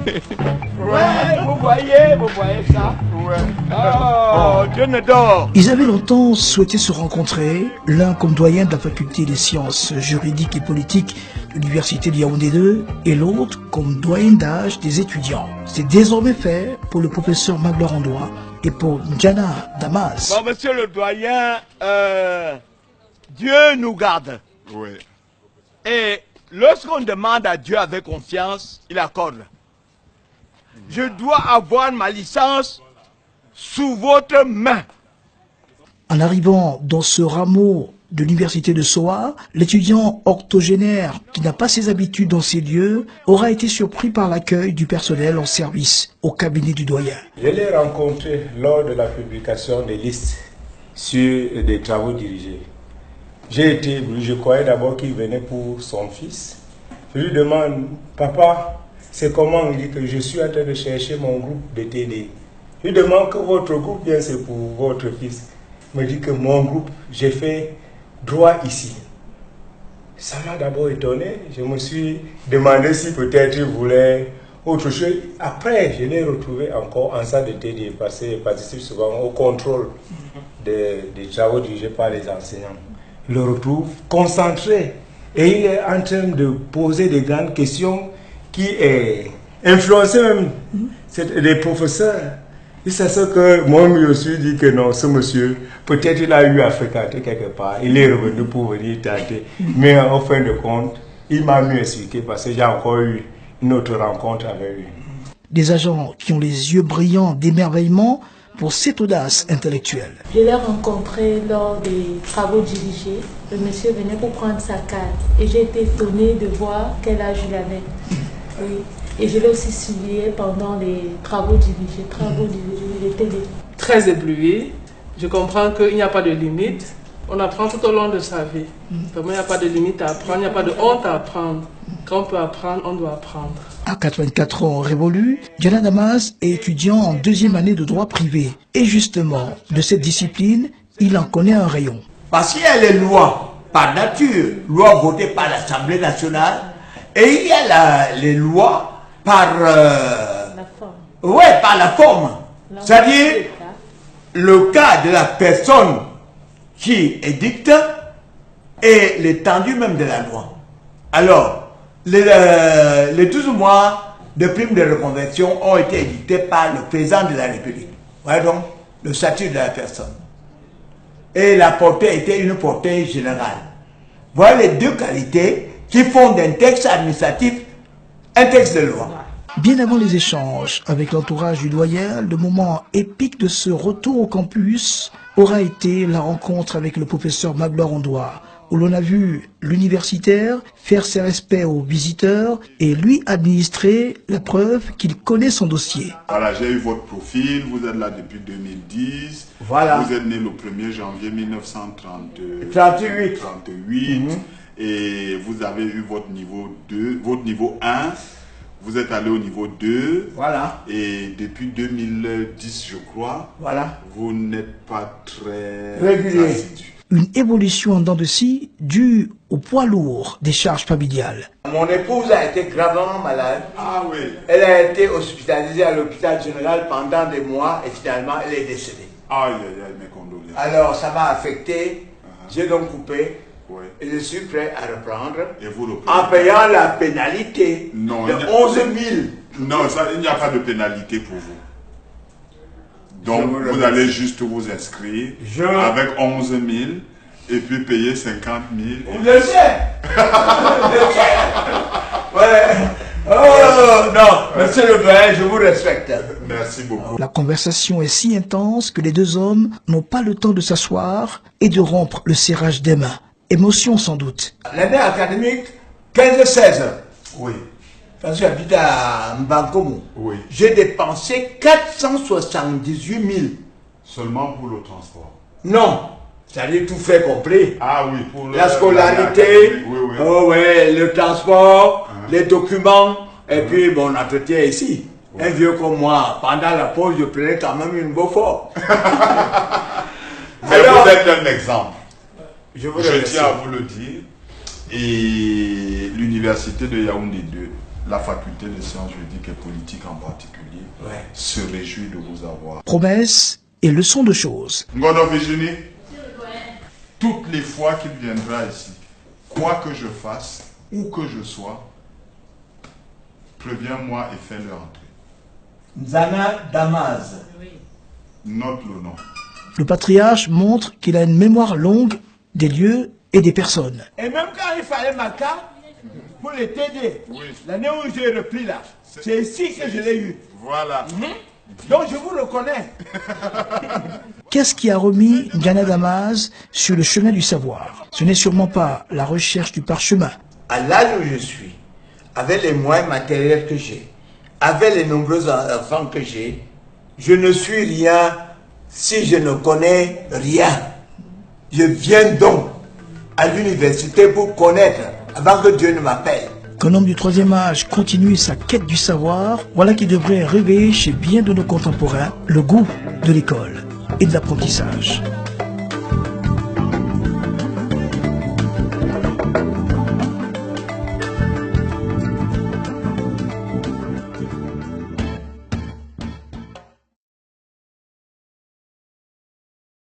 Ouais, vous voyez ça? Ouais. Oh, Dieu ne dort. Ils avaient longtemps souhaité se rencontrer, l'un comme doyen de la faculté des sciences juridiques et politiques de l'université de Yaoundé 2 et l'autre comme doyen d'âge des étudiants. C'est désormais fait pour le professeur Magloire Ondoa et pour N'Djana Damas. Bon, monsieur le doyen, Dieu nous garde. Oui. Et lorsqu'on demande à Dieu avec confiance, il accorde. Je dois avoir ma licence sous votre main. En arrivant dans ce rameau de l'université de Soa, l'étudiant octogénaire qui n'a pas ses habitudes dans ces lieux aura été surpris par l'accueil du personnel en service au cabinet du doyen. Je l'ai rencontré lors de la publication des listes sur des travaux dirigés. Je croyais d'abord qu'il venait pour son fils. Je lui demande, papa, c'est comment? Il dit que je suis en train de chercher mon groupe de TD. Je lui demande que votre groupe, bien c'est pour votre fils. Il me dit que mon groupe, j'ai fait droit ici. Ça m'a d'abord étonné. Je me suis demandé si peut-être il voulait autre chose. Après, je l'ai retrouvé encore en salle de TD parce qu'il participe souvent au contrôle des travaux dirigés par les enseignants. Je le retrouve concentré et il est en train de poser des grandes questions qui est influencé même les professeurs. Et c'est ce que moi je me suis dit que non, ce monsieur, peut-être il a eu à fréquenter quelque part, il est revenu pour venir tenter. Mais en fin de compte, il m'a mieux expliqué parce que j'ai encore eu une autre rencontre avec lui. Des agents qui ont les yeux brillants d'émerveillement pour cette audace intellectuelle. Je l'ai rencontré lors des travaux dirigés. Le monsieur venait pour prendre sa carte et j'ai été étonnée de voir quel âge il avait. Oui. Et je l'ai aussi suivi pendant les travaux dirigés. Il était très ébloui. Je comprends qu'il n'y a pas de limite. On apprend tout au long de sa vie. Vraiment, il n'y a pas de limite à apprendre, il n'y a pas de honte à apprendre. Quand on peut apprendre, on doit apprendre. À 84 ans révolus, N'Djana Damas est étudiant en deuxième année de droit privé. Et justement, de cette discipline, il en connaît un rayon. Parce qu'il y a les lois par nature, lois votées par l'Assemblée nationale, et il y a les lois par la forme. Ouais, par la forme. C'est-à-dire le cas de la personne qui édicte et l'étendue même de la loi. Alors, les 12 mois de prime de reconversion ont été édictés par le président de la République. Voilà donc le statut de la personne. Et la portée était une portée générale. Voilà les deux qualités qui font d'un texte administratif un texte de loi. Bien avant les échanges avec l'entourage du doyen, le moment épique de ce retour au campus aura été la rencontre avec le professeur Magloire Ondoa, où l'on a vu l'universitaire faire ses respects aux visiteurs et lui administrer la preuve qu'il connaît son dossier. Voilà, j'ai eu votre profil, vous êtes là depuis 2010. Voilà. Vous êtes né le 1er janvier 1938. 38. Et vous avez eu votre niveau 2, votre niveau 1. Vous êtes allé au niveau 2. Voilà. Et depuis 2010, je crois, voilà, vous n'êtes pas très régulier. assidu. Une évolution en dents de scie due au poids lourd des charges familiales. Mon épouse a été gravement malade. Ah oui. Elle a été hospitalisée à l'hôpital général pendant des mois et finalement elle est décédée. Aïe, aïe, aïe, mes condoléances. Alors ça m'a affecté. J'ai donc coupé. Ouais. Et je suis prêt à reprendre Et vous le en payant la pénalité non, de 11 000. Non, ça, il n'y a pas de pénalité pour vous. Donc, vous allez juste vous inscrire avec 11 000 et puis payer 50 000. Je sais. Ouais. Oh non, monsieur le doyen, je vous respecte. Merci beaucoup. La conversation est si intense que les deux hommes n'ont pas le temps de s'asseoir et de rompre le serrage des mains. Émotion sans doute. L'année académique 15-16. Oui. Quand j'habite à Mbankomo, oui, j'ai dépensé 478 000. Seulement pour le transport? Non, c'est-à-dire tout fait complet. Ah oui, pour la scolarité, oui, oui. Oh, ouais, le transport, les documents, et puis mon entretien ici. Oui. Un vieux comme moi, pendant la pause, je prenais quand même une Beaufort. Mais alors, vous êtes un exemple. Je tiens à vous le dire. Et l'université de Yaoundé 2, la faculté de sciences juridiques et politiques en particulier se réjouit de vous avoir. Promesses et leçons de choses. Ngono Virginie, toutes les fois qu'il viendra ici, quoi que je fasse, où que je sois, préviens-moi et fais-le entrer. Nzana Damaz. Note le nom. Le patriarche montre qu'il a une mémoire longue des lieux et des personnes. Et même quand il fallait ma carte, pour les TD, l'année où j'ai repris là, c'est ici que je l'ai eu. Voilà. Donc je vous reconnais. Qu'est-ce qui a remis N'Djana Damaz sur le chemin du savoir? Ce n'est sûrement pas la recherche du parchemin. À l'âge où je suis, avec les moyens matériels que j'ai, avec les nombreux enfants que j'ai, je ne suis rien si je ne connais rien. Je viens donc à l'université pour connaître avant que Dieu ne m'appelle. Qu'un homme du troisième âge continue sa quête du savoir, voilà qui devrait réveiller chez bien de nos contemporains le goût de l'école et de l'apprentissage.